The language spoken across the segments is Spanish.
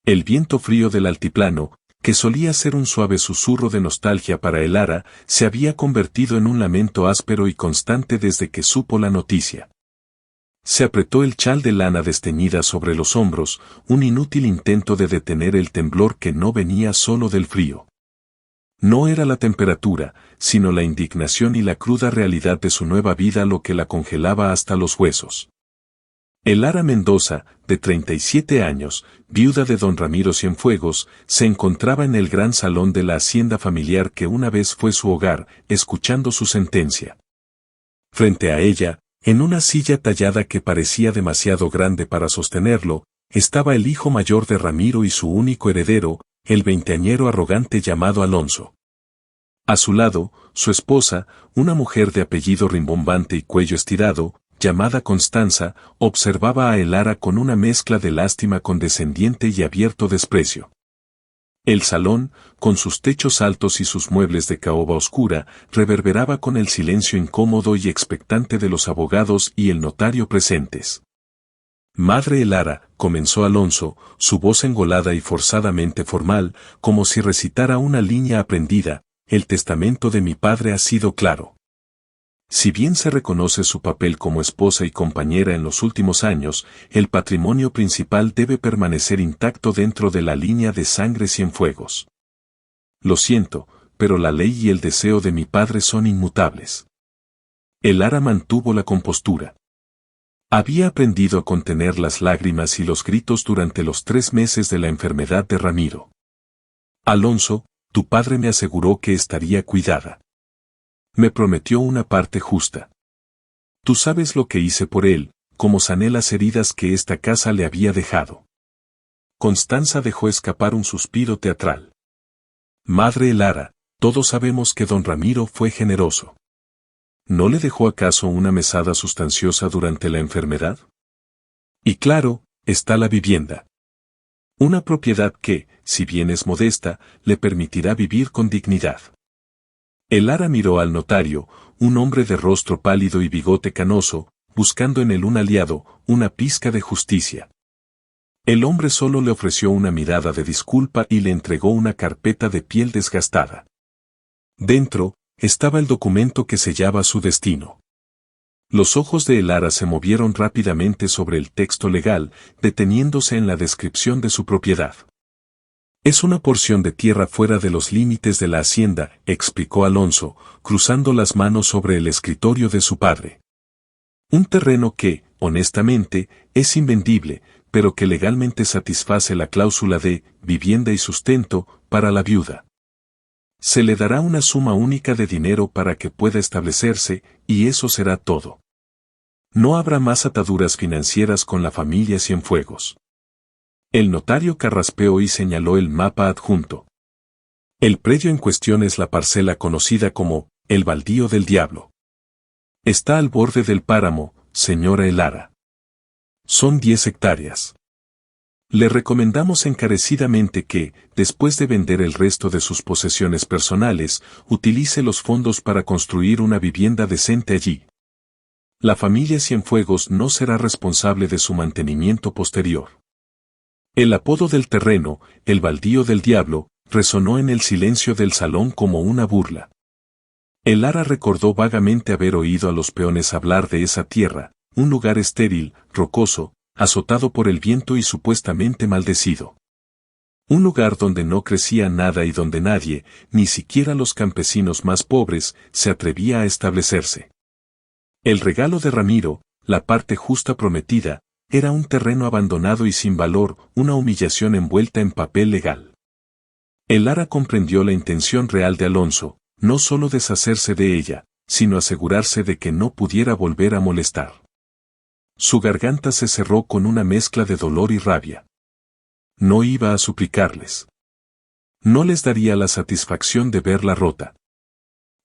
El viento frío del altiplano, que solía ser un suave susurro de nostalgia para Elara, se había convertido en un lamento áspero y constante desde que supo la noticia. Se apretó el chal de lana desteñida sobre los hombros, un inútil intento de detener el temblor que no venía solo del frío. No era la temperatura, sino la indignación y la cruda realidad de su nueva vida lo que la congelaba hasta los huesos. Elara Mendoza, de 37 años, viuda de don Ramiro Cienfuegos, se encontraba en el gran salón de la hacienda familiar que una vez fue su hogar, escuchando su sentencia. Frente a ella, en una silla tallada que parecía demasiado grande para sostenerlo, estaba el hijo mayor de Ramiro y su único heredero, el veinteañero arrogante llamado Alonso. A su lado, su esposa, una mujer de apellido rimbombante y cuello estirado, llamada Constanza, observaba a Elara con una mezcla de lástima condescendiente y abierto desprecio. El salón, con sus techos altos y sus muebles de caoba oscura, reverberaba con el silencio incómodo y expectante de los abogados y el notario presentes. «Madre Elara», comenzó Alonso, su voz engolada y forzadamente formal, como si recitara una línea aprendida, «el testamento de mi padre ha sido claro. Si bien se reconoce su papel como esposa y compañera en los últimos años, el patrimonio principal debe permanecer intacto dentro de la línea de sangre Cienfuegos. Lo siento, pero la ley y el deseo de mi padre son inmutables». Elara mantuvo la compostura. Había aprendido a contener las lágrimas y los gritos durante los 3 meses de la enfermedad de Ramiro. «Alonso, tu padre me aseguró que estaría cuidada. Me prometió una parte justa. Tú sabes lo que hice por él, cómo sané las heridas que esta casa le había dejado». Constanza dejó escapar un suspiro teatral. «Madre Elara, todos sabemos que don Ramiro fue generoso. ¿No le dejó acaso una mesada sustanciosa durante la enfermedad? Y claro, está la vivienda. Una propiedad que, si bien es modesta, le permitirá vivir con dignidad». Elara miró al notario, un hombre de rostro pálido y bigote canoso, buscando en él un aliado, una pizca de justicia. El hombre solo le ofreció una mirada de disculpa y le entregó una carpeta de piel desgastada. Dentro, estaba el documento que sellaba su destino. Los ojos de Elara se movieron rápidamente sobre el texto legal, deteniéndose en la descripción de su propiedad. «Es una porción de tierra fuera de los límites de la hacienda», explicó Alonso, cruzando las manos sobre el escritorio de su padre. «Un terreno que, honestamente, es invendible, pero que legalmente satisface la cláusula de vivienda y sustento para la viuda. Se le dará una suma única de dinero para que pueda establecerse, y eso será todo. No habrá más ataduras financieras con la familia Cienfuegos». El notario carraspeó y señaló el mapa adjunto. «El predio en cuestión es la parcela conocida como el Baldío del Diablo. Está al borde del páramo, señora Elara. Son 10 hectáreas. Le recomendamos encarecidamente que, después de vender el resto de sus posesiones personales, utilice los fondos para construir una vivienda decente allí. La familia Cienfuegos no será responsable de su mantenimiento posterior». El apodo del terreno, el Baldío del Diablo, resonó en el silencio del salón como una burla. Elara recordó vagamente haber oído a los peones hablar de esa tierra, un lugar estéril, rocoso, azotado por el viento y supuestamente maldecido. Un lugar donde no crecía nada y donde nadie, ni siquiera los campesinos más pobres, se atrevía a establecerse. El regalo de Ramiro, la parte justa prometida, era un terreno abandonado y sin valor, una humillación envuelta en papel legal. Elara comprendió la intención real de Alonso, no solo deshacerse de ella, sino asegurarse de que no pudiera volver a molestar. Su garganta se cerró con una mezcla de dolor y rabia. No iba a suplicarles. No les daría la satisfacción de verla rota.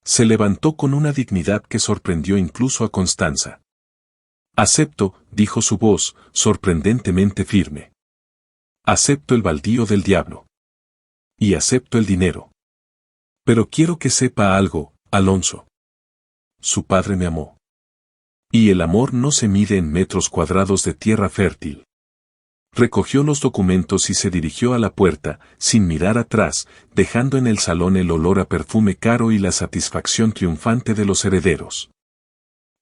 Se levantó con una dignidad que sorprendió incluso a Constanza. «Acepto», dijo su voz, sorprendentemente firme. «Acepto el Baldío del Diablo. Y acepto el dinero. Pero quiero que sepa algo, Alonso. Su padre me amó. Y el amor no se mide en metros cuadrados de tierra fértil. Recogió los documentos y se dirigió a la puerta, sin mirar atrás, dejando en el salón el olor a perfume caro y la satisfacción triunfante de los herederos.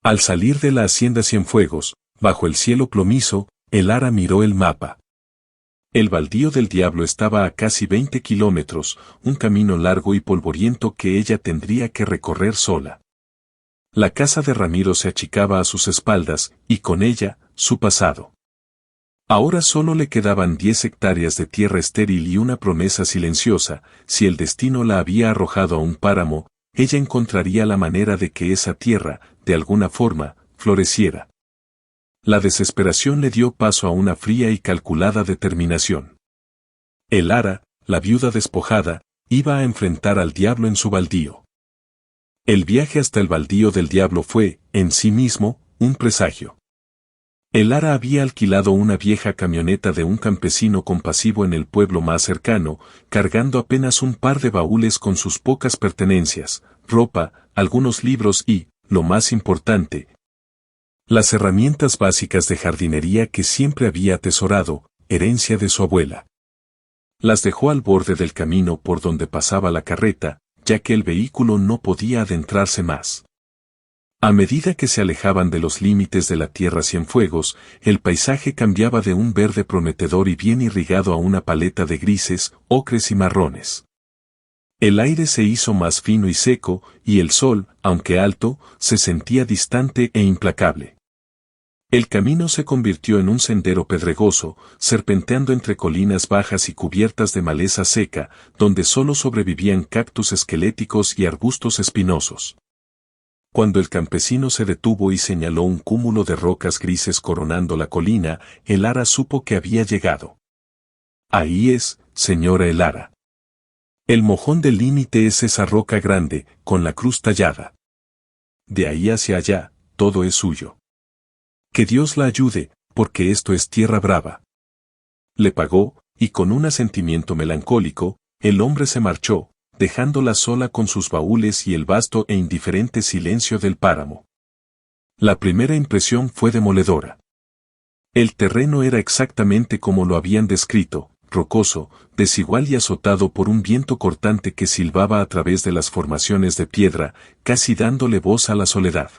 Al salir de la hacienda Cienfuegos, bajo el cielo plomizo, Elara miró el mapa. El baldío del diablo estaba a casi 20 kilómetros, un camino largo y polvoriento que ella tendría que recorrer sola. La casa de Ramiro se achicaba a sus espaldas, y con ella, su pasado. Ahora solo le quedaban 10 hectáreas de tierra estéril y una promesa silenciosa: si el destino la había arrojado a un páramo, ella encontraría la manera de que esa tierra, de alguna forma, floreciera. La desesperación le dio paso a una fría y calculada determinación. Elara, la viuda despojada, iba a enfrentar al diablo en su baldío. El viaje hasta el baldío del diablo fue, en sí mismo, un presagio. Elara había alquilado una vieja camioneta de un campesino compasivo en el pueblo más cercano, cargando apenas un par de baúles con sus pocas pertenencias, ropa, algunos libros y, lo más importante, las herramientas básicas de jardinería que siempre había atesorado, herencia de su abuela. Las dejó al borde del camino por donde pasaba la carreta, ya que el vehículo no podía adentrarse más. A medida que se alejaban de los límites de la tierra Cienfuegos, el paisaje cambiaba de un verde prometedor y bien irrigado a una paleta de grises, ocres y marrones. El aire se hizo más fino y seco, y el sol, aunque alto, se sentía distante e implacable. El camino se convirtió en un sendero pedregoso, serpenteando entre colinas bajas y cubiertas de maleza seca, donde solo sobrevivían cactus esqueléticos y arbustos espinosos. Cuando el campesino se detuvo y señaló un cúmulo de rocas grises coronando la colina, Elara supo que había llegado. Ahí es, señora Elara. El mojón del límite es esa roca grande, con la cruz tallada. De ahí hacia allá, todo es suyo. Que Dios la ayude, porque esto es tierra brava. Le pagó, y con un asentimiento melancólico, el hombre se marchó, dejándola sola con sus baúles y el vasto e indiferente silencio del páramo. La primera impresión fue demoledora. El terreno era exactamente como lo habían descrito, rocoso, desigual y azotado por un viento cortante que silbaba a través de las formaciones de piedra, casi dándole voz a la soledad.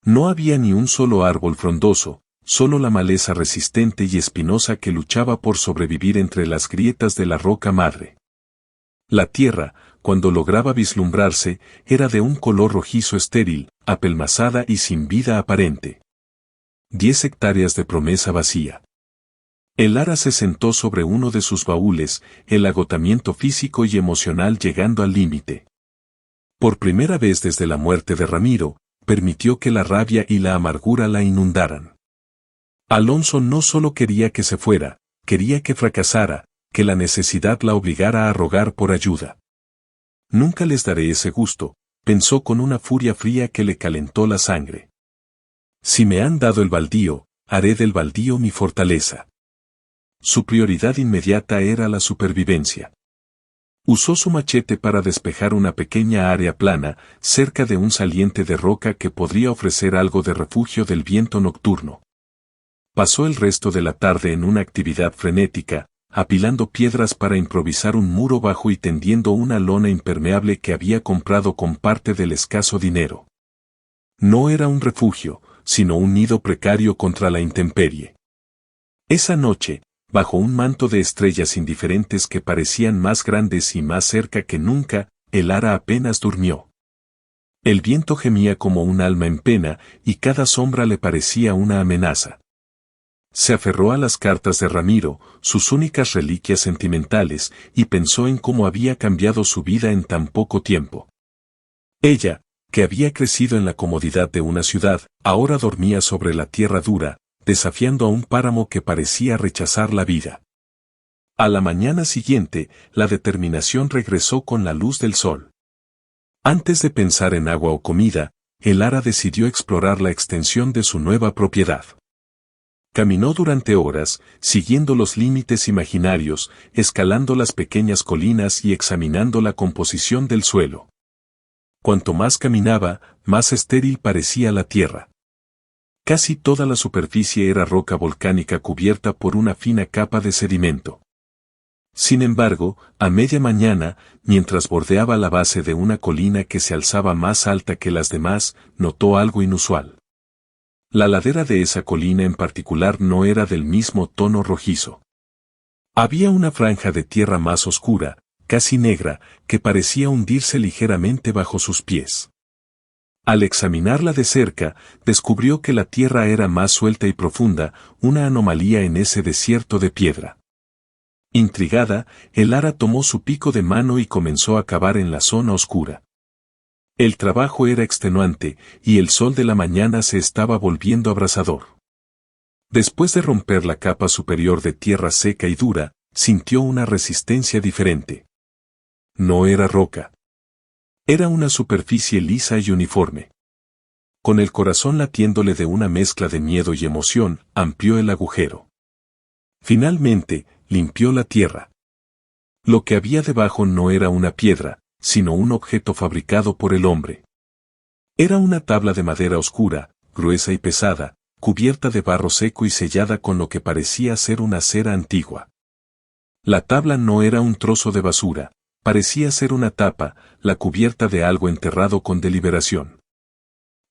No había ni un solo árbol frondoso, solo la maleza resistente y espinosa que luchaba por sobrevivir entre las grietas de la roca madre. La tierra, cuando lograba vislumbrarse, era de un color rojizo estéril, apelmazada y sin vida aparente. 10 hectáreas de promesa vacía. Elara se sentó sobre uno de sus baúles, el agotamiento físico y emocional llegando al límite. Por primera vez desde la muerte de Ramiro, permitió que la rabia y la amargura la inundaran. Alonso no solo quería que se fuera, quería que fracasara, que la necesidad la obligara a rogar por ayuda. Nunca les daré ese gusto, pensó con una furia fría que le calentó la sangre. Si me han dado el baldío, haré del baldío mi fortaleza. Su prioridad inmediata era la supervivencia. Usó su machete para despejar una pequeña área plana, cerca de un saliente de roca que podría ofrecer algo de refugio del viento nocturno. Pasó el resto de la tarde en una actividad frenética, apilando piedras para improvisar un muro bajo y tendiendo una lona impermeable que había comprado con parte del escaso dinero. No era un refugio, sino un nido precario contra la intemperie. Esa noche, bajo un manto de estrellas indiferentes que parecían más grandes y más cerca que nunca, Elara apenas durmió. El viento gemía como un alma en pena, y cada sombra le parecía una amenaza. Se aferró a las cartas de Ramiro, sus únicas reliquias sentimentales, y pensó en cómo había cambiado su vida en tan poco tiempo. Ella, que había crecido en la comodidad de una ciudad, ahora dormía sobre la tierra dura, desafiando a un páramo que parecía rechazar la vida. A la mañana siguiente, la determinación regresó con la luz del sol. Antes de pensar en agua o comida, Elara decidió explorar la extensión de su nueva propiedad. Caminó durante horas, siguiendo los límites imaginarios, escalando las pequeñas colinas y examinando la composición del suelo. Cuanto más caminaba, más estéril parecía la tierra. Casi toda la superficie era roca volcánica cubierta por una fina capa de sedimento. Sin embargo, a media mañana, mientras bordeaba la base de una colina que se alzaba más alta que las demás, notó algo inusual. La ladera de esa colina en particular no era del mismo tono rojizo. Había una franja de tierra más oscura, casi negra, que parecía hundirse ligeramente bajo sus pies. Al examinarla de cerca, descubrió que la tierra era más suelta y profunda, una anomalía en ese desierto de piedra. Intrigada, Elara tomó su pico de mano y comenzó a cavar en la zona oscura. El trabajo era extenuante, y el sol de la mañana se estaba volviendo abrasador. Después de romper la capa superior de tierra seca y dura, sintió una resistencia diferente. No era roca. Era una superficie lisa y uniforme. Con el corazón latiéndole de una mezcla de miedo y emoción, amplió el agujero. Finalmente, limpió la tierra. Lo que había debajo no era una piedra, sino un objeto fabricado por el hombre. Era una tabla de madera oscura, gruesa y pesada, cubierta de barro seco y sellada con lo que parecía ser una cera antigua. La tabla no era un trozo de basura, parecía ser una tapa, la cubierta de algo enterrado con deliberación.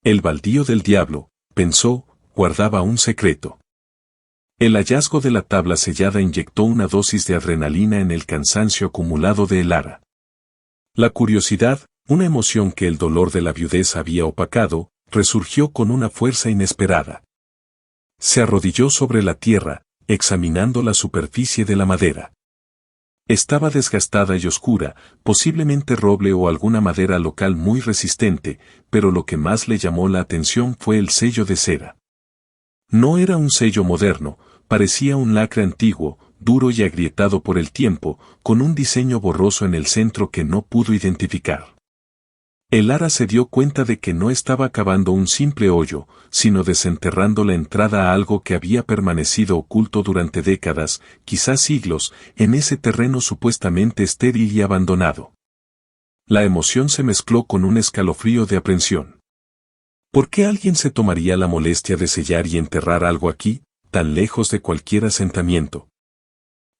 El baldío del diablo, pensó, guardaba un secreto. El hallazgo de la tabla sellada inyectó una dosis de adrenalina en el cansancio acumulado de Elara. La curiosidad, una emoción que el dolor de la viudez había opacado, resurgió con una fuerza inesperada. Se arrodilló sobre la tierra, examinando la superficie de la madera. Estaba desgastada y oscura, posiblemente roble o alguna madera local muy resistente, pero lo que más le llamó la atención fue el sello de cera. No era un sello moderno, parecía un lacre antiguo, duro y agrietado por el tiempo, con un diseño borroso en el centro que no pudo identificar. Elara se dio cuenta de que no estaba cavando un simple hoyo, sino desenterrando la entrada a algo que había permanecido oculto durante décadas, quizás siglos, en ese terreno supuestamente estéril y abandonado. La emoción se mezcló con un escalofrío de aprensión. ¿Por qué alguien se tomaría la molestia de sellar y enterrar algo aquí, tan lejos de cualquier asentamiento?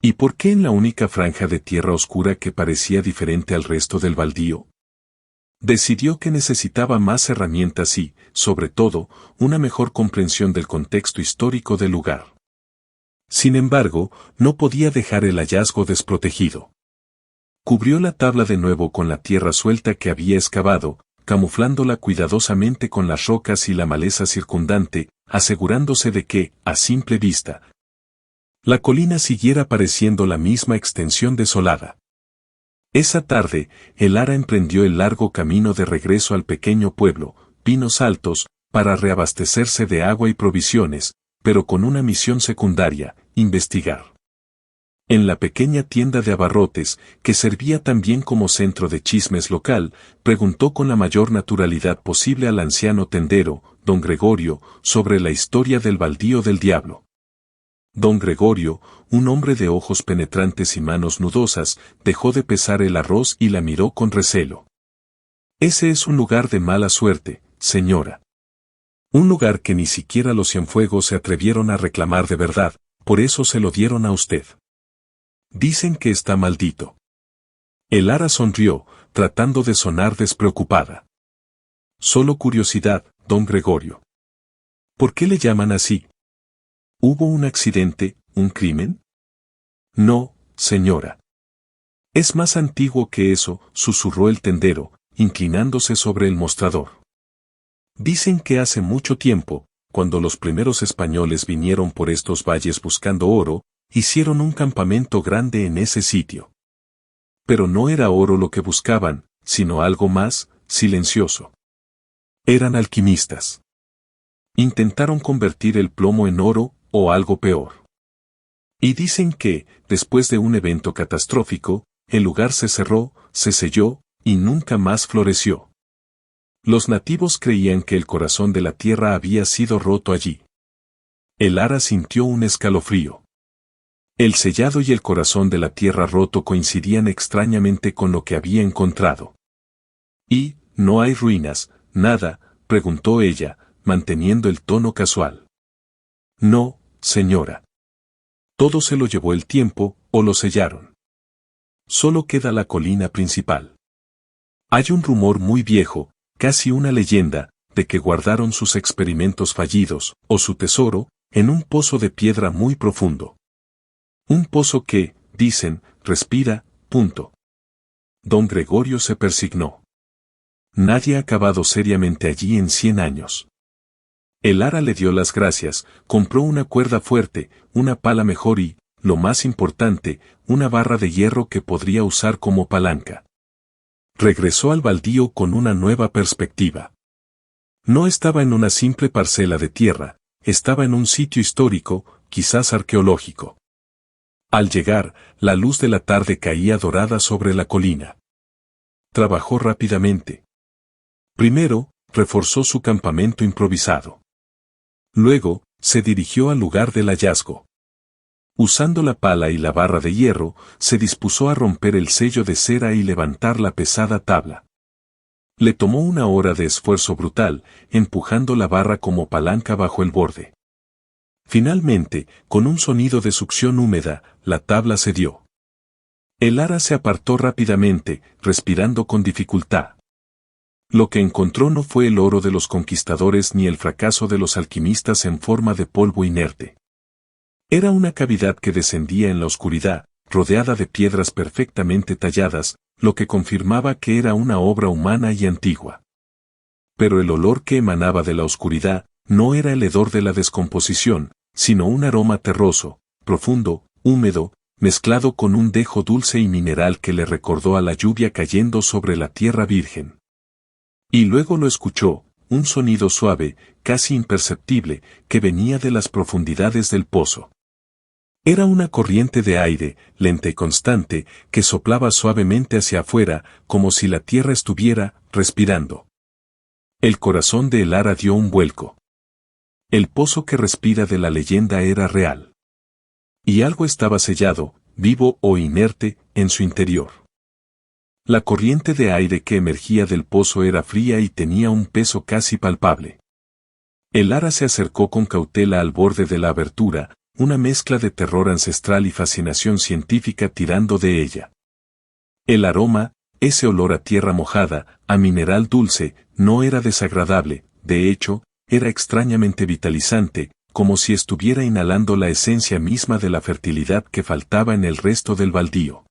¿Y por qué en la única franja de tierra oscura que parecía diferente al resto del baldío? Decidió que necesitaba más herramientas y, sobre todo, una mejor comprensión del contexto histórico del lugar. Sin embargo, no podía dejar el hallazgo desprotegido. Cubrió la tabla de nuevo con la tierra suelta que había excavado, camuflándola cuidadosamente con las rocas y la maleza circundante, asegurándose de que, a simple vista, la colina siguiera pareciendo la misma extensión desolada. Esa tarde, Elara emprendió el largo camino de regreso al pequeño pueblo, Pinos Altos, para reabastecerse de agua y provisiones, pero con una misión secundaria, investigar. En la pequeña tienda de abarrotes, que servía también como centro de chismes local, preguntó con la mayor naturalidad posible al anciano tendero, don Gregorio, sobre la historia del baldío del diablo. Don Gregorio, un hombre de ojos penetrantes y manos nudosas, dejó de pesar el arroz y la miró con recelo. Ese es un lugar de mala suerte, señora. Un lugar que ni siquiera los Cienfuegos se atrevieron a reclamar de verdad, por eso se lo dieron a usted. Dicen que está maldito. Elara sonrió, tratando de sonar despreocupada. Solo curiosidad, don Gregorio. ¿Por qué le llaman así? ¿Hubo un accidente, un crimen? No, señora. Es más antiguo que eso, susurró el tendero, inclinándose sobre el mostrador. Dicen que hace mucho tiempo, cuando los primeros españoles vinieron por estos valles buscando oro, hicieron un campamento grande en ese sitio. Pero no era oro lo que buscaban, sino algo más, silencioso. Eran alquimistas. Intentaron convertir el plomo en oro, o algo peor. Y dicen que, después de un evento catastrófico, el lugar se cerró, se selló, y nunca más floreció. Los nativos creían que el corazón de la tierra había sido roto allí. Elara sintió un escalofrío. El sellado y el corazón de la tierra roto coincidían extrañamente con lo que había encontrado. ¿Y, no hay ruinas, nada?, preguntó ella, manteniendo el tono casual. No, señora. Todo se lo llevó el tiempo, o lo sellaron. Solo queda la colina principal. Hay un rumor muy viejo, casi una leyenda, de que guardaron sus experimentos fallidos, o su tesoro, en un pozo de piedra muy profundo. Un pozo que, dicen, respira, punto. Don Gregorio se persignó. Nadie ha cavado seriamente allí en 100 años. El ara le dio las gracias, compró una cuerda fuerte, una pala mejor y, lo más importante, una barra de hierro que podría usar como palanca. Regresó al baldío con una nueva perspectiva. No estaba en una simple parcela de tierra, estaba en un sitio histórico, quizás arqueológico. Al llegar, la luz de la tarde caía dorada sobre la colina. Trabajó rápidamente. Primero, reforzó su campamento improvisado. Luego, se dirigió al lugar del hallazgo. Usando la pala y la barra de hierro, se dispuso a romper el sello de cera y levantar la pesada tabla. Le tomó una hora de esfuerzo brutal, empujando la barra como palanca bajo el borde. Finalmente, con un sonido de succión húmeda, la tabla cedió. El ara se apartó rápidamente, respirando con dificultad. Lo que encontró no fue el oro de los conquistadores ni el fracaso de los alquimistas en forma de polvo inerte. Era una cavidad que descendía en la oscuridad, rodeada de piedras perfectamente talladas, lo que confirmaba que era una obra humana y antigua. Pero el olor que emanaba de la oscuridad no era el hedor de la descomposición, sino un aroma terroso, profundo, húmedo, mezclado con un dejo dulce y mineral que le recordó a la lluvia cayendo sobre la tierra virgen. Y luego lo escuchó, un sonido suave, casi imperceptible, que venía de las profundidades del pozo. Era una corriente de aire, lenta y constante, que soplaba suavemente hacia afuera, como si la tierra estuviera respirando. El corazón de el ara dio un vuelco. El pozo que respira de la leyenda era real. Y algo estaba sellado, vivo o inerte, en su interior. La corriente de aire que emergía del pozo era fría y tenía un peso casi palpable. El ara se acercó con cautela al borde de la abertura, una mezcla de terror ancestral y fascinación científica tirando de ella. El aroma, ese olor a tierra mojada, a mineral dulce, no era desagradable, de hecho, era extrañamente vitalizante, como si estuviera inhalando la esencia misma de la fertilidad que faltaba en el resto del baldío.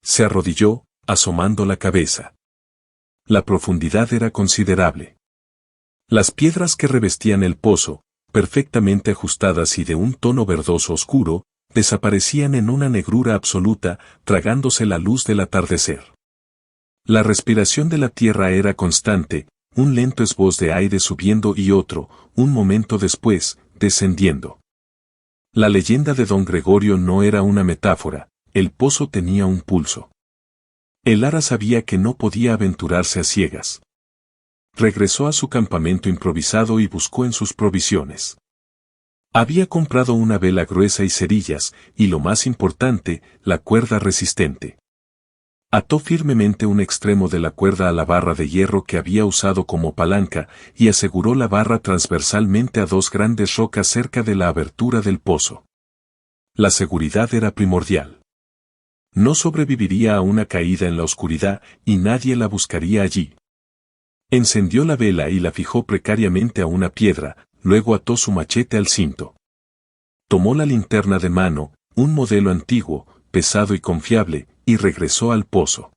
Se arrodilló, asomando la cabeza. La profundidad era considerable. Las piedras que revestían el pozo, perfectamente ajustadas y de un tono verdoso oscuro, desaparecían en una negrura absoluta, tragándose la luz del atardecer. La respiración de la tierra era constante, un lento esboz de aire subiendo y otro, un momento después, descendiendo. La leyenda de Don Gregorio no era una metáfora, el pozo tenía un pulso. El ara sabía que no podía aventurarse a ciegas. Regresó a su campamento improvisado y buscó en sus provisiones. Había comprado una vela gruesa y cerillas, y lo más importante, la cuerda resistente. Ató firmemente un extremo de la cuerda a la barra de hierro que había usado como palanca, y aseguró la barra transversalmente a dos grandes rocas cerca de la abertura del pozo. La seguridad era primordial. No sobreviviría a una caída en la oscuridad, y nadie la buscaría allí. Encendió la vela y la fijó precariamente a una piedra, luego ató su machete al cinto. Tomó la linterna de mano, un modelo antiguo, pesado y confiable, y regresó al pozo.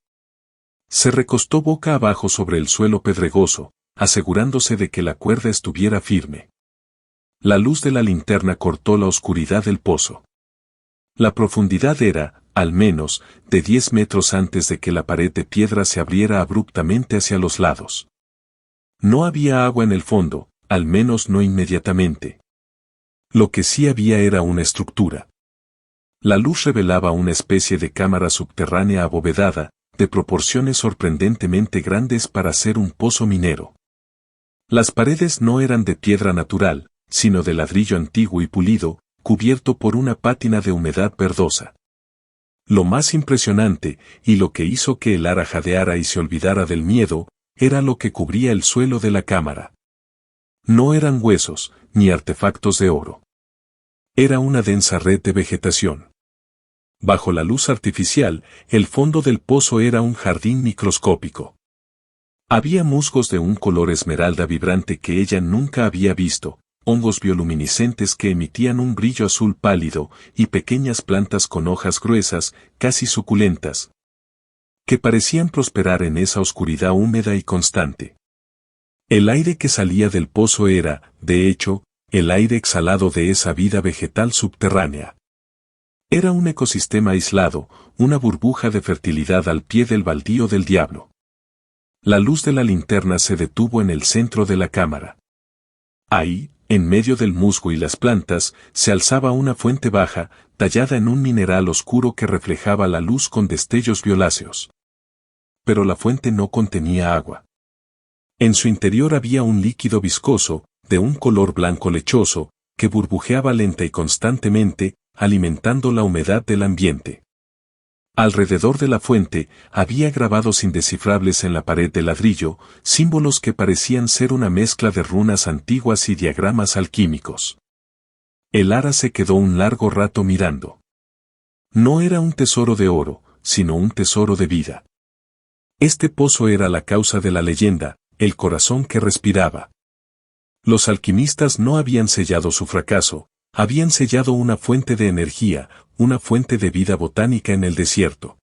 Se recostó boca abajo sobre el suelo pedregoso, asegurándose de que la cuerda estuviera firme. La luz de la linterna cortó la oscuridad del pozo. La profundidad era, al menos, de 10 metros antes de que la pared de piedra se abriera abruptamente hacia los lados. No había agua en el fondo, al menos no inmediatamente. Lo que sí había era una estructura. La luz revelaba una especie de cámara subterránea abovedada, de proporciones sorprendentemente grandes para ser un pozo minero. Las paredes no eran de piedra natural, sino de ladrillo antiguo y pulido, cubierto por una pátina de humedad verdosa. Lo más impresionante, y lo que hizo que el ara jadeara y se olvidara del miedo, era lo que cubría el suelo de la cámara. No eran huesos, ni artefactos de oro. Era una densa red de vegetación. Bajo la luz artificial, el fondo del pozo era un jardín microscópico. Había musgos de un color esmeralda vibrante que ella nunca había visto, hongos bioluminiscentes que emitían un brillo azul pálido, y pequeñas plantas con hojas gruesas, casi suculentas, que parecían prosperar en esa oscuridad húmeda y constante. El aire que salía del pozo era, de hecho, el aire exhalado de esa vida vegetal subterránea. Era un ecosistema aislado, una burbuja de fertilidad al pie del baldío del diablo. La luz de la linterna se detuvo en el centro de la cámara. Ahí, en medio del musgo y las plantas, se alzaba una fuente baja, tallada en un mineral oscuro que reflejaba la luz con destellos violáceos. Pero la fuente no contenía agua. En su interior había un líquido viscoso, de un color blanco lechoso, que burbujeaba lenta y constantemente, alimentando la humedad del ambiente. Alrededor de la fuente, había grabados indescifrables en la pared de ladrillo, símbolos que parecían ser una mezcla de runas antiguas y diagramas alquímicos. El ara se quedó un largo rato mirando. No era un tesoro de oro, sino un tesoro de vida. Este pozo era la causa de la leyenda, el corazón que respiraba. Los alquimistas no habían sellado su fracaso, habían sellado una fuente de energía, una fuente de vida botánica en el desierto.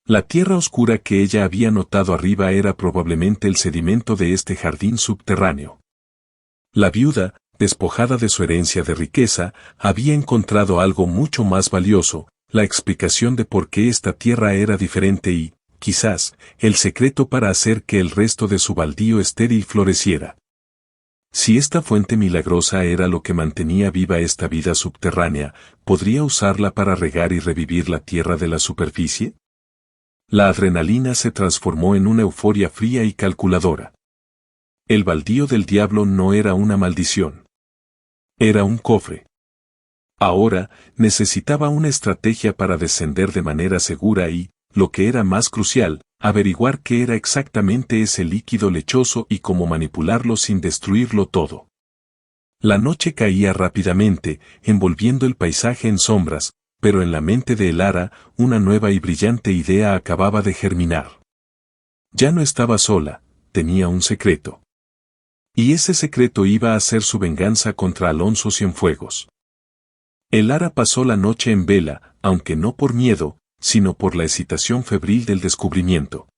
La tierra oscura que ella había notado arriba era probablemente el sedimento de este jardín subterráneo. La viuda, despojada de su herencia de riqueza, había encontrado algo mucho más valioso, la explicación de por qué esta tierra era diferente y, quizás, el secreto para hacer que el resto de su baldío estéril floreciera. Si esta fuente milagrosa era lo que mantenía viva esta vida subterránea, ¿podría usarla para regar y revivir la tierra de la superficie? La adrenalina se transformó en una euforia fría y calculadora. El baldío del diablo no era una maldición. Era un cofre. Ahora, necesitaba una estrategia para descender de manera segura y, lo que era más crucial, averiguar qué era exactamente ese líquido lechoso y cómo manipularlo sin destruirlo todo. La noche caía rápidamente, envolviendo el paisaje en sombras, pero en la mente de Elara, una nueva y brillante idea acababa de germinar. Ya no estaba sola, tenía un secreto. Y ese secreto iba a ser su venganza contra Alonso Cienfuegos. Elara pasó la noche en vela, aunque no por miedo, sino por la excitación febril del descubrimiento.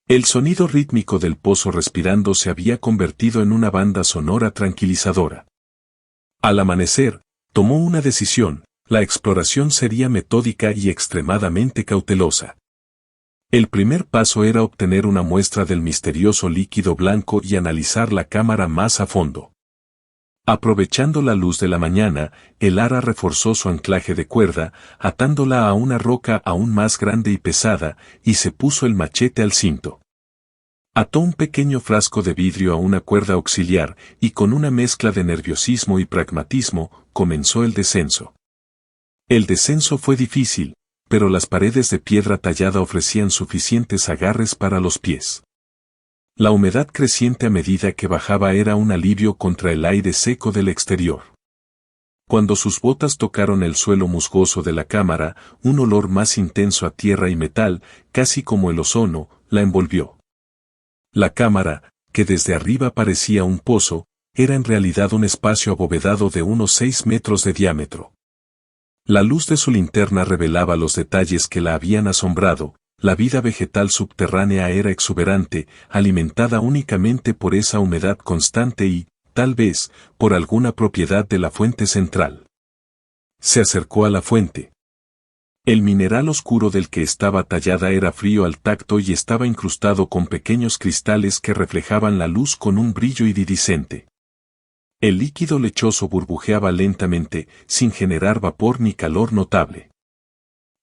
El sonido rítmico del pozo respirando se había convertido en una banda sonora tranquilizadora. Al amanecer, tomó una decisión: la exploración sería metódica y extremadamente cautelosa. El primer paso era obtener una muestra del misterioso líquido blanco y analizar la cámara más a fondo. Aprovechando la luz de la mañana, Elara reforzó su anclaje de cuerda, atándola a una roca aún más grande y pesada, y se puso el machete al cinto. Ató un pequeño frasco de vidrio a una cuerda auxiliar, y con una mezcla de nerviosismo y pragmatismo, comenzó el descenso. El descenso fue difícil, pero las paredes de piedra tallada ofrecían suficientes agarres para los pies. La humedad creciente a medida que bajaba era un alivio contra el aire seco del exterior. Cuando sus botas tocaron el suelo musgoso de la cámara, un olor más intenso a tierra y metal, casi como el ozono, la envolvió. La cámara, que desde arriba parecía un pozo, era en realidad un espacio abovedado de unos 6 metros de diámetro. La luz de su linterna revelaba los detalles que la habían asombrado. La vida vegetal subterránea era exuberante, alimentada únicamente por esa humedad constante y, tal vez, por alguna propiedad de la fuente central. Se acercó a la fuente. El mineral oscuro del que estaba tallada era frío al tacto y estaba incrustado con pequeños cristales que reflejaban la luz con un brillo iridiscente. El líquido lechoso burbujeaba lentamente, sin generar vapor ni calor notable.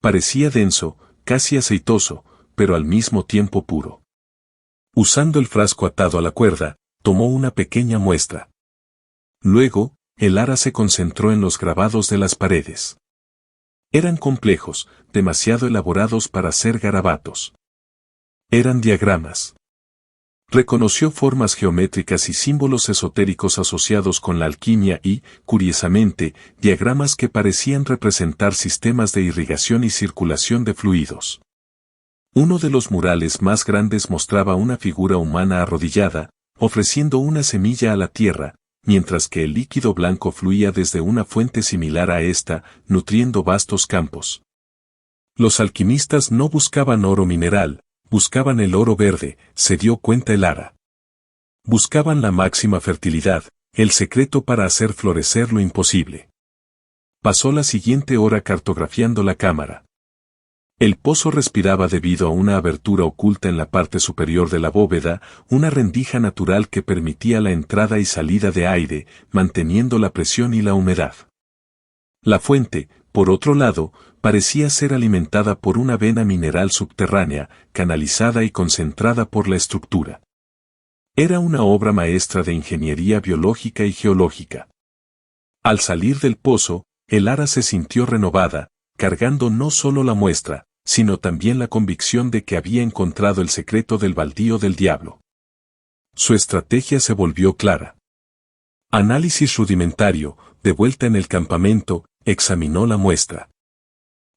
Parecía denso, casi aceitoso, pero al mismo tiempo puro. Usando el frasco atado a la cuerda, tomó una pequeña muestra. Luego, Elara se concentró en los grabados de las paredes. Eran complejos, demasiado elaborados para ser garabatos. Eran diagramas. Reconoció formas geométricas y símbolos esotéricos asociados con la alquimia y, curiosamente, diagramas que parecían representar sistemas de irrigación y circulación de fluidos. Uno de los murales más grandes mostraba una figura humana arrodillada, ofreciendo una semilla a la tierra, mientras que el líquido blanco fluía desde una fuente similar a esta, nutriendo vastos campos. Los alquimistas no buscaban oro mineral, buscaban el oro verde, se dio cuenta Elara. Buscaban la máxima fertilidad, el secreto para hacer florecer lo imposible. Pasó la siguiente hora cartografiando la cámara. El pozo respiraba debido a una abertura oculta en la parte superior de la bóveda, una rendija natural que permitía la entrada y salida de aire, manteniendo la presión y la humedad. La fuente, por otro lado, parecía ser alimentada por una vena mineral subterránea, canalizada y concentrada por la estructura. Era una obra maestra de ingeniería biológica y geológica. Al salir del pozo, Elara se sintió renovada, cargando no solo la muestra, sino también la convicción de que había encontrado el secreto del baldío del diablo. Su estrategia se volvió clara. Análisis rudimentario, de vuelta en el campamento, examinó la muestra.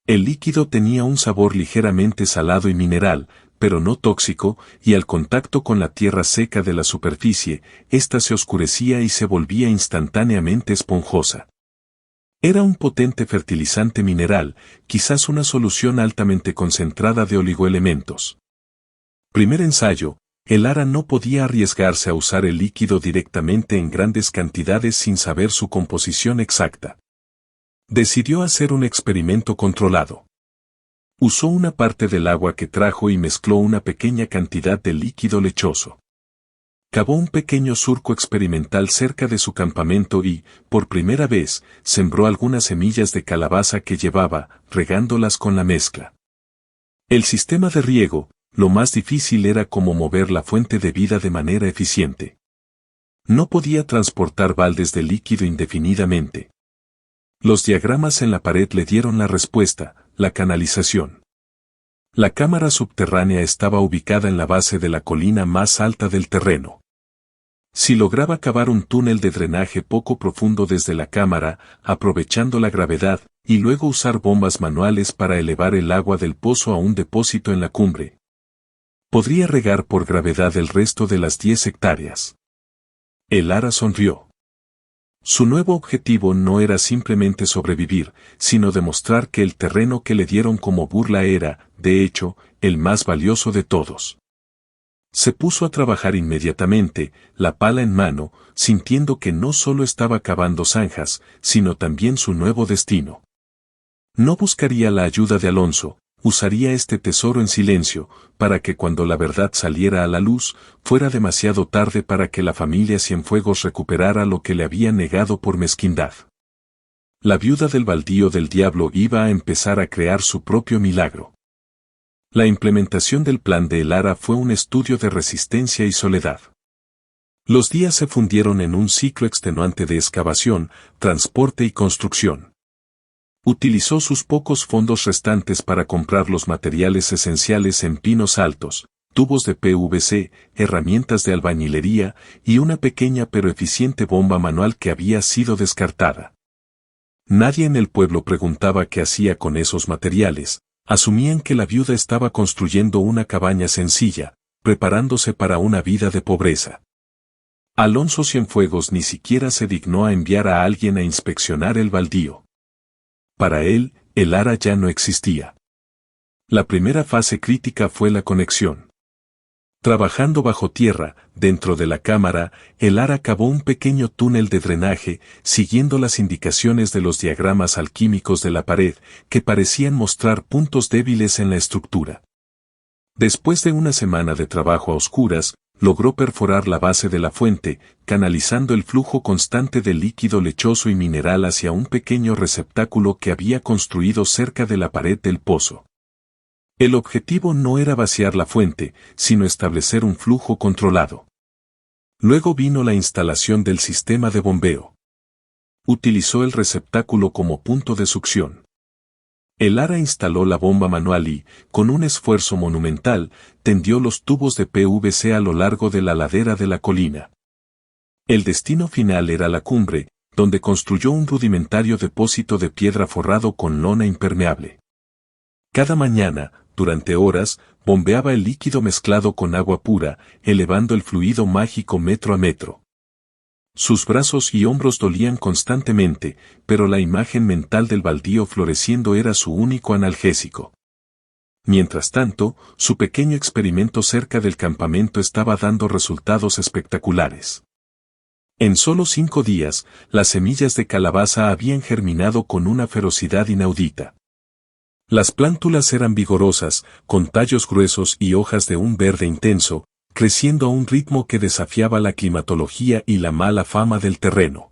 El líquido tenía un sabor ligeramente salado y mineral, pero no tóxico, y al contacto con la tierra seca de la superficie, ésta se oscurecía y se volvía instantáneamente esponjosa. Era un potente fertilizante mineral, quizás una solución altamente concentrada de oligoelementos. Primer ensayo, Elara no podía arriesgarse a usar el líquido directamente en grandes cantidades sin saber su composición exacta. Decidió hacer un experimento controlado. Usó una parte del agua que trajo y mezcló una pequeña cantidad de líquido lechoso. Cavó un pequeño surco experimental cerca de su campamento y, por primera vez, sembró algunas semillas de calabaza que llevaba, regándolas con la mezcla. El sistema de riego, lo más difícil era cómo mover la fuente de vida de manera eficiente. No podía transportar baldes de líquido indefinidamente. Los diagramas en la pared le dieron la respuesta, la canalización. La cámara subterránea estaba ubicada en la base de la colina más alta del terreno. Si lograba cavar un túnel de drenaje poco profundo desde la cámara, aprovechando la gravedad, y luego usar bombas manuales para elevar el agua del pozo a un depósito en la cumbre, podría regar por gravedad el resto de las 10 hectáreas. Elara sonrió. Su nuevo objetivo no era simplemente sobrevivir, sino demostrar que el terreno que le dieron como burla era, de hecho, el más valioso de todos. Se puso a trabajar inmediatamente, la pala en mano, sintiendo que no solo estaba cavando zanjas, sino también su nuevo destino. No buscaría la ayuda de Alonso, usaría este tesoro en silencio, para que cuando la verdad saliera a la luz, fuera demasiado tarde para que la familia Cienfuegos recuperara lo que le había negado por mezquindad. La viuda del baldío del diablo iba a empezar a crear su propio milagro. La implementación del plan de Elara fue un estudio de resistencia y soledad. Los días se fundieron en un ciclo extenuante de excavación, transporte y construcción. Utilizó sus pocos fondos restantes para comprar los materiales esenciales en pinos altos, tubos de PVC, herramientas de albañilería y una pequeña pero eficiente bomba manual que había sido descartada. Nadie en el pueblo preguntaba qué hacía con esos materiales, asumían que la viuda estaba construyendo una cabaña sencilla, preparándose para una vida de pobreza. Alonso Cienfuegos ni siquiera se dignó a enviar a alguien a inspeccionar el baldío. Para él, Elara ya no existía. La primera fase crítica fue la conexión. Trabajando bajo tierra, dentro de la cámara, Elara cavó un pequeño túnel de drenaje, siguiendo las indicaciones de los diagramas alquímicos de la pared, que parecían mostrar puntos débiles en la estructura. Después de una semana de trabajo a oscuras, logró perforar la base de la fuente, canalizando el flujo constante de líquido lechoso y mineral hacia un pequeño receptáculo que había construido cerca de la pared del pozo. El objetivo no era vaciar la fuente, sino establecer un flujo controlado. Luego vino la instalación del sistema de bombeo. Utilizó el receptáculo como punto de succión. El Lara instaló la bomba manual y, con un esfuerzo monumental, tendió los tubos de PVC a lo largo de la ladera de la colina. El destino final era la cumbre, donde construyó un rudimentario depósito de piedra forrado con lona impermeable. Cada mañana, durante horas, bombeaba el líquido mezclado con agua pura, elevando el fluido mágico metro a metro. Sus brazos y hombros dolían constantemente, pero la imagen mental del baldío floreciendo era su único analgésico. Mientras tanto, su pequeño experimento cerca del campamento estaba dando resultados espectaculares. En solo 5 días, las semillas de calabaza habían germinado con una ferocidad inaudita. Las plántulas eran vigorosas, con tallos gruesos y hojas de un verde intenso, creciendo a un ritmo que desafiaba la climatología y la mala fama del terreno.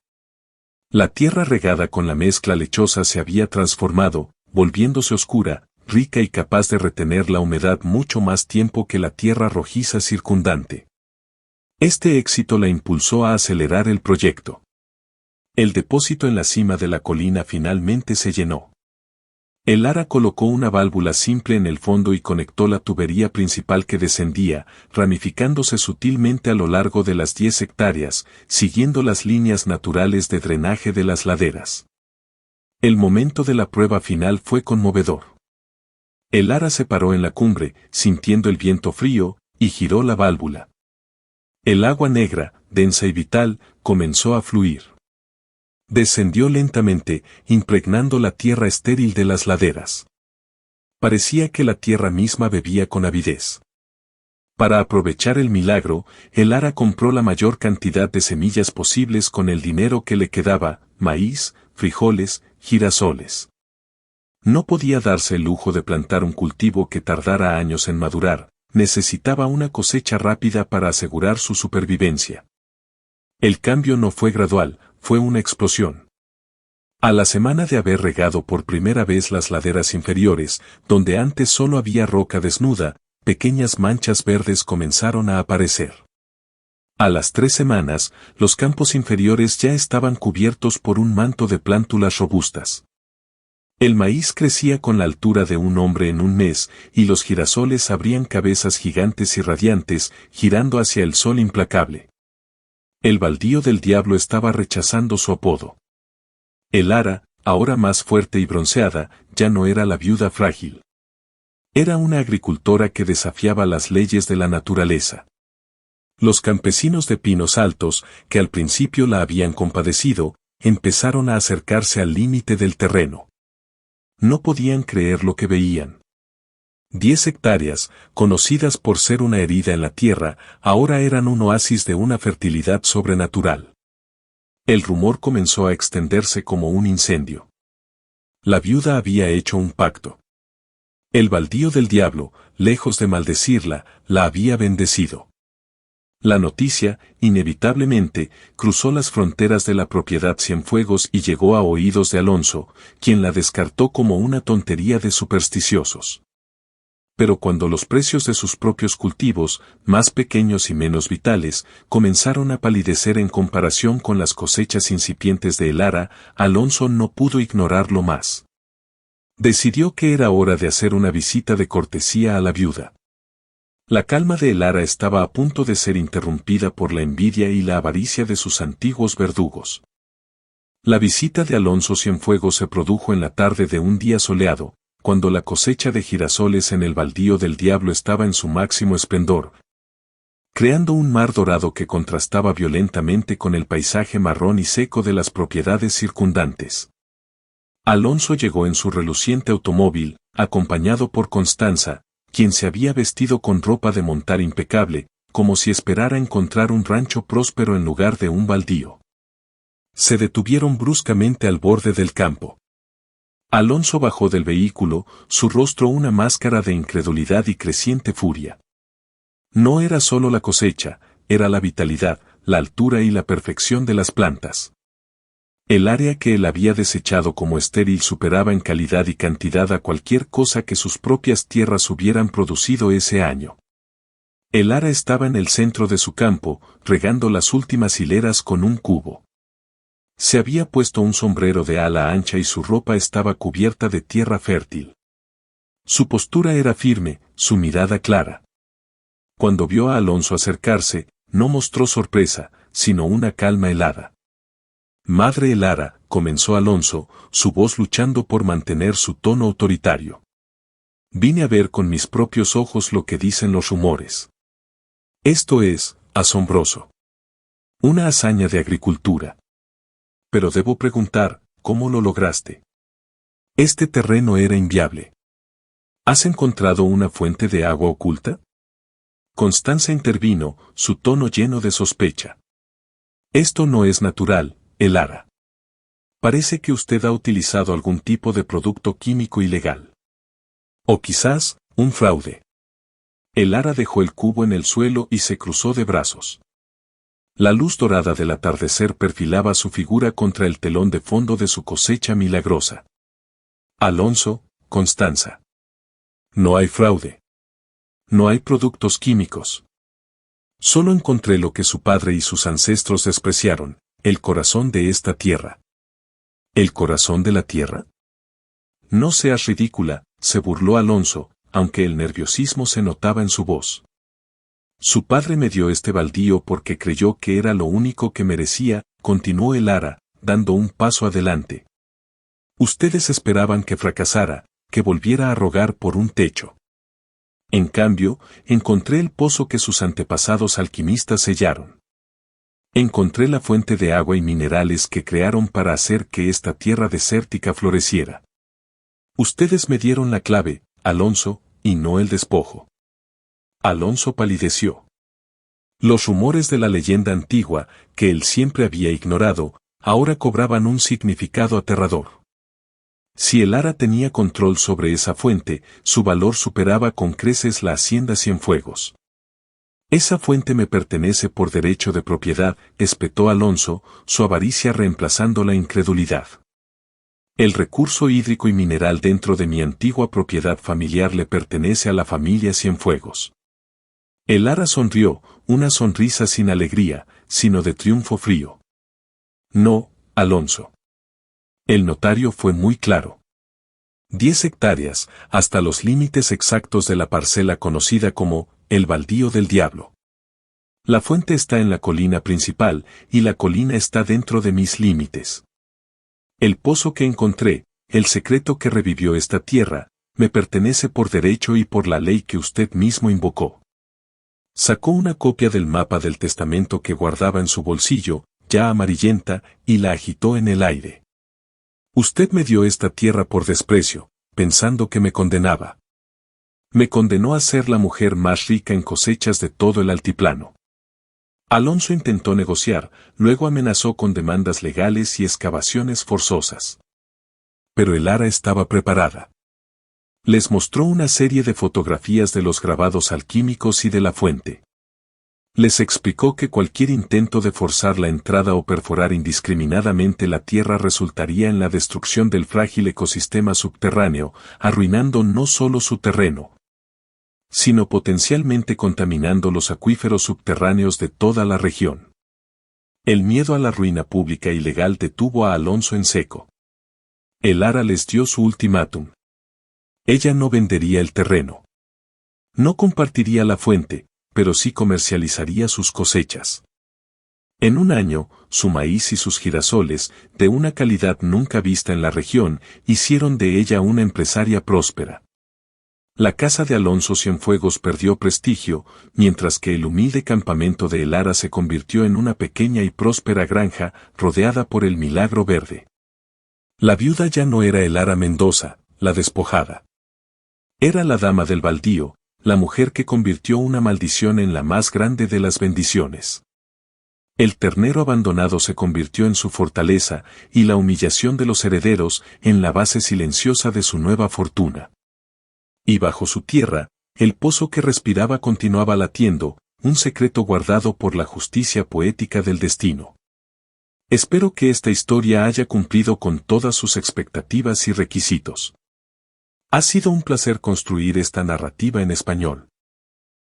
La tierra regada con la mezcla lechosa se había transformado, volviéndose oscura, rica y capaz de retener la humedad mucho más tiempo que la tierra rojiza circundante. Este éxito la impulsó a acelerar el proyecto. El depósito en la cima de la colina finalmente se llenó. El Lara colocó una válvula simple en el fondo y conectó la tubería principal que descendía, ramificándose sutilmente a lo largo de las 10 hectáreas, siguiendo las líneas naturales de drenaje de las laderas. El momento de la prueba final fue conmovedor. El Lara se paró en la cumbre, sintiendo el viento frío, y giró la válvula. El agua negra, densa y vital, comenzó a fluir. Descendió lentamente, impregnando la tierra estéril de las laderas. Parecía que la tierra misma bebía con avidez. Para aprovechar el milagro, el Lara compró la mayor cantidad de semillas posibles con el dinero que le quedaba, maíz, frijoles, girasoles. No podía darse el lujo de plantar un cultivo que tardara años en madurar, necesitaba una cosecha rápida para asegurar su supervivencia. El cambio no fue gradual, fue una explosión. A la semana de haber regado por primera vez las laderas inferiores, donde antes solo había roca desnuda, pequeñas manchas verdes comenzaron a aparecer. A las 3 semanas, los campos inferiores ya estaban cubiertos por un manto de plántulas robustas. El maíz crecía con la altura de un hombre en un mes, y los girasoles abrían cabezas gigantes y radiantes, girando hacia el sol implacable. El baldío del diablo estaba rechazando su apodo. El Lara, ahora más fuerte y bronceada, ya no era la viuda frágil. Era una agricultora que desafiaba las leyes de la naturaleza. Los campesinos de Pinos Altos, que al principio la habían compadecido, empezaron a acercarse al límite del terreno. No podían creer lo que veían. 10 hectáreas, conocidas por ser una herida en la tierra, ahora eran un oasis de una fertilidad sobrenatural. El rumor comenzó a extenderse como un incendio. La viuda había hecho un pacto. El baldío del diablo, lejos de maldecirla, la había bendecido. La noticia, inevitablemente, cruzó las fronteras de la propiedad Cienfuegos y llegó a oídos de Alonso, quien la descartó como una tontería de supersticiosos. Pero cuando los precios de sus propios cultivos, más pequeños y menos vitales, comenzaron a palidecer en comparación con las cosechas incipientes de El Lara, Alonso no pudo ignorarlo más. Decidió que era hora de hacer una visita de cortesía a la viuda. La calma de El Lara estaba a punto de ser interrumpida por la envidia y la avaricia de sus antiguos verdugos. La visita de Alonso Cienfuegos se produjo en la tarde de un día soleado, cuando la cosecha de girasoles en el baldío del diablo estaba en su máximo esplendor, creando un mar dorado que contrastaba violentamente con el paisaje marrón y seco de las propiedades circundantes. Alonso llegó en su reluciente automóvil, acompañado por Constanza, quien se había vestido con ropa de montar impecable, como si esperara encontrar un rancho próspero en lugar de un baldío. Se detuvieron bruscamente al borde del campo. Alonso bajó del vehículo, su rostro una máscara de incredulidad y creciente furia. No era solo la cosecha, era la vitalidad, la altura y la perfección de las plantas. El área que él había desechado como estéril superaba en calidad y cantidad a cualquier cosa que sus propias tierras hubieran producido ese año. El Lara estaba en el centro de su campo, regando las últimas hileras con un cubo. Se había puesto un sombrero de ala ancha y su ropa estaba cubierta de tierra fértil. Su postura era firme, su mirada clara. Cuando vio a Alonso acercarse, no mostró sorpresa, sino una calma helada. Madre Elara, comenzó Alonso, su voz luchando por mantener su tono autoritario. Vine a ver con mis propios ojos lo que dicen los rumores. Esto es asombroso. Una hazaña de agricultura. Pero debo preguntar, ¿cómo lo lograste? Este terreno era inviable. ¿Has encontrado una fuente de agua oculta? Constanza intervino, su tono lleno de sospecha. Esto no es natural, Elara. Parece que usted ha utilizado algún tipo de producto químico ilegal. O quizás, un fraude. Elara dejó el cubo en el suelo y se cruzó de brazos. La luz dorada del atardecer perfilaba su figura contra el telón de fondo de su cosecha milagrosa. Alonso, Constanza. No hay fraude. No hay productos químicos. Solo encontré lo que su padre y sus ancestros despreciaron, el corazón de esta tierra. ¿El corazón de la tierra? No seas ridícula, se burló Alonso, aunque el nerviosismo se notaba en su voz. Su padre me dio este baldío porque creyó que era lo único que merecía, continuó Elara, dando un paso adelante. Ustedes esperaban que fracasara, que volviera a rogar por un techo. En cambio, encontré el pozo que sus antepasados alquimistas sellaron. Encontré la fuente de agua y minerales que crearon para hacer que esta tierra desértica floreciera. Ustedes me dieron la clave, Alonso, y no el despojo. Alonso palideció. Los rumores de la leyenda antigua, que él siempre había ignorado, ahora cobraban un significado aterrador. Si Elara tenía control sobre esa fuente, su valor superaba con creces la hacienda Cienfuegos. Esa fuente me pertenece por derecho de propiedad, espetó Alonso, su avaricia reemplazando la incredulidad. El recurso hídrico y mineral dentro de mi antigua propiedad familiar le pertenece a la familia Cienfuegos. Elara sonrió, una sonrisa sin alegría, sino de triunfo frío. No, Alonso. El notario fue muy claro. 10 hectáreas, hasta los límites exactos de la parcela conocida como el Baldío del Diablo. La fuente está en la colina principal, y la colina está dentro de mis límites. El pozo que encontré, el secreto que revivió esta tierra, me pertenece por derecho y por la ley que usted mismo invocó. Sacó una copia del mapa del testamento que guardaba en su bolsillo, ya amarillenta, y la agitó en el aire. Usted me dio esta tierra por desprecio, pensando que me condenaba. Me condenó a ser la mujer más rica en cosechas de todo el altiplano. Alonso intentó negociar, luego amenazó con demandas legales y excavaciones forzosas. Pero Elara estaba preparada. Les mostró una serie de fotografías de los grabados alquímicos y de la fuente. Les explicó que cualquier intento de forzar la entrada o perforar indiscriminadamente la tierra resultaría en la destrucción del frágil ecosistema subterráneo, arruinando no solo su terreno, sino potencialmente contaminando los acuíferos subterráneos de toda la región. El miedo a la ruina pública y legal detuvo a Alonso en seco. Elara les dio su ultimátum. Ella no vendería el terreno. No compartiría la fuente, pero sí comercializaría sus cosechas. En un año, su maíz y sus girasoles, de una calidad nunca vista en la región, hicieron de ella una empresaria próspera. La casa de Alonso Cienfuegos perdió prestigio, mientras que el humilde campamento de Elara se convirtió en una pequeña y próspera granja, rodeada por el milagro verde. La viuda ya no era Elara Mendoza, la despojada. Era la dama del baldío, la mujer que convirtió una maldición en la más grande de las bendiciones. El ternero abandonado se convirtió en su fortaleza, y la humillación de los herederos en la base silenciosa de su nueva fortuna. Y bajo su tierra, el pozo que respiraba continuaba latiendo, un secreto guardado por la justicia poética del destino. Espero que esta historia haya cumplido con todas sus expectativas y requisitos. Ha sido un placer construir esta narrativa en español.